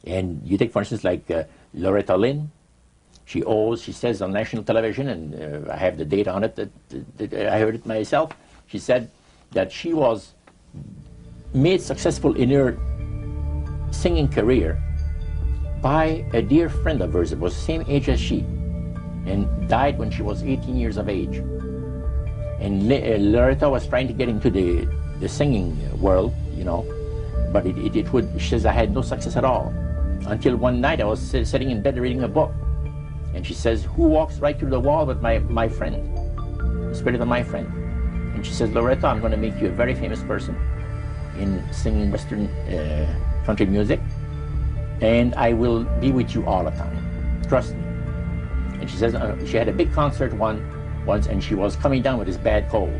And you take, for instance, like Loretta Lynn. She says on national television, and I have the data on it, that I heard it myself. She said that she was made successful in her singing career by a dear friend of hers that was the same age as she, and died when she was 18 years of age. And Loretta was trying to get into the singing world, you know, but she says, I had no success at all. Until one night I was sitting in bed reading a book, and she says, who walks right through the wall but my friend, the spirit of my friend? And she says, Loretta, I'm going to make you a very famous person in singing Western country music, and I will be with you all the time. Trust me. And she says she had a big concert once, and she was coming down with this bad cold,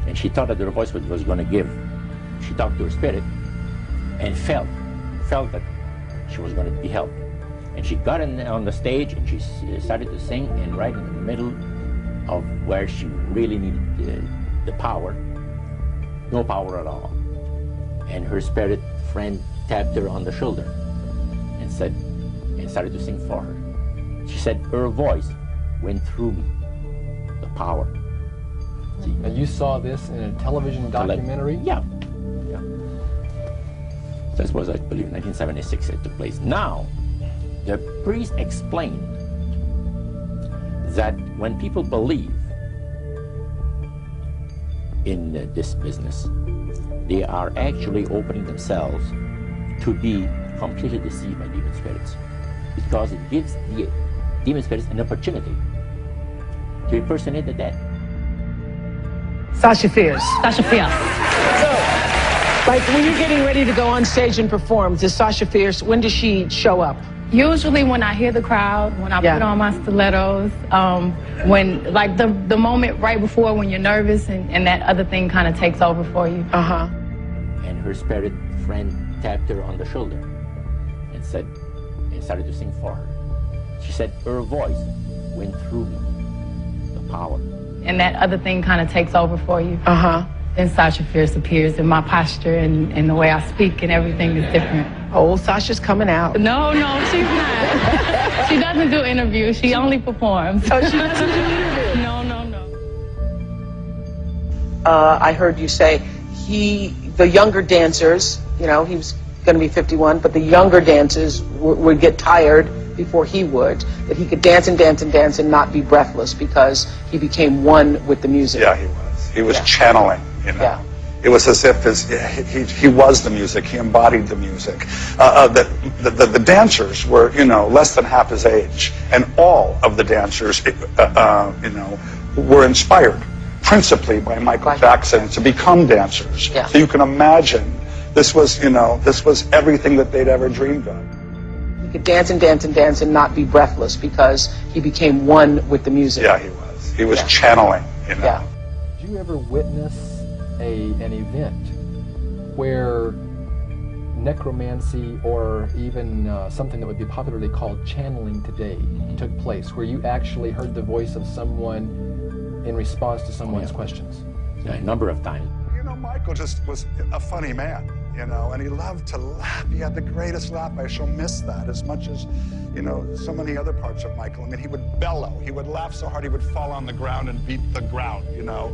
and she thought that her voice was going to give. She talked to her spirit and felt that she was going to be helped. And she got on the stage and she started to sing, and right in the middle of where she really needed the power, no power at all. And her spirit friend tapped her on the shoulder and started to sing for her. She said her voice went through me, the power. See? And you saw this in a television documentary? Yeah. This was, I believe, 1976 it took place. Now, the priest explained that when people believe in this business, they are actually opening themselves to be completely deceived by demon spirits, because it gives the demon spirits an opportunity to impersonate the dead. Sasha Fierce. Sasha Fierce. So, like when you're getting ready to go on stage and perform, does Sasha Fierce, when does she show up? Usually when I hear the crowd, when I put on my stilettos, when, like the moment right before when you're nervous and that other thing kind of takes over for you. Uh-huh. And her spirit friend tapped her on the shoulder and started to sing for her. She said her voice went through me, the power. And that other thing kind of takes over for you. Uh-huh. Then Sasha Fierce appears, and my posture and the way I speak and everything is different. Oh, Sasha's coming out. No, she's not. She doesn't do interviews. She only performs. Oh, she doesn't do interviews? No. I heard you say the younger dancers, you know, he was going to be 51, but the younger dancers would get tired before he would, that he could dance and dance and dance and not be breathless because he became one with the music. Yeah, he was. He was channeling, you know. Yeah. It was as if he was the music. He embodied the music. The dancers were, you know, less than half his age, and all of the dancers, you know, were inspired principally by Michael Jackson to become dancers. Yeah. So you can imagine, this was, you know, this was everything that they'd ever dreamed of. He could dance and dance and dance and not be breathless because he became one with the music. Yeah, he was. He was channeling, you know. Yeah. Did you ever witness an event where necromancy or even something that would be popularly called channeling today took place, where you actually heard the voice of someone in response to someone's questions? Yeah, a number of times. You know, Michael just was a funny man, you know, and he loved to laugh. He had the greatest laugh. I shall miss that as much as, you know, so many other parts of Michael. I mean, he would bellow. He would laugh so hard he would fall on the ground and beat the ground, you know.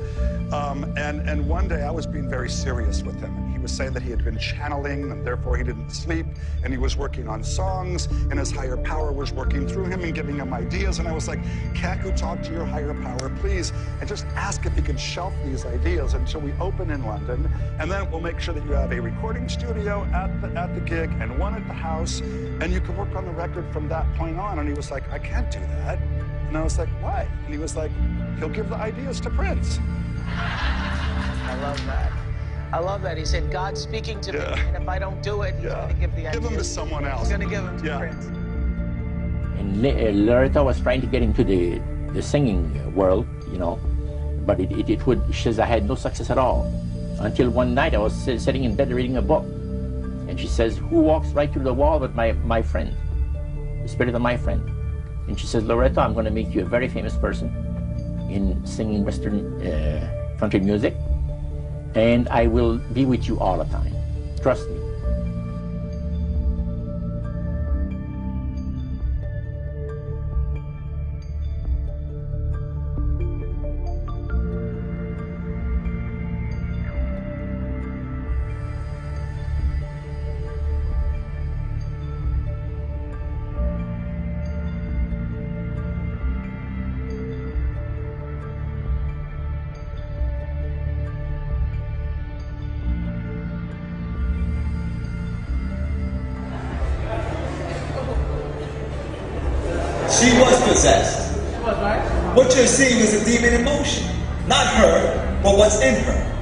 And one day I was being very serious with him. And he was saying that he had been channeling and therefore he didn't sleep. And he was working on songs and his higher power was working through him and giving him ideas. And I was like, can't you talk to your higher power, please? And just ask if he can shelf these ideas until we open in London. And then we'll make sure that you have a recording studio at the gig and one at the house. And you can work on the record from that point on. And he was like, I can't do that. And I was like, why? And he was like, he'll give the ideas to Prince. I love that. I love that. He said, God's speaking to me, and if I don't do it, he's going to give the ideas. Give them to someone else. He's going to give them to Prince. And Loretta was trying to get into the singing world, you know, but she says, I had no success at all. Until one night I was sitting in bed reading a book, and she says, who walks right through the wall but my friend, the spirit of my friend? And she says, Loretta, I'm going to make you a very famous person in singing Western country music, and I will be with you all the time. Trust me. possessed. What you're seeing is a demon in motion. Not her, but what's in her.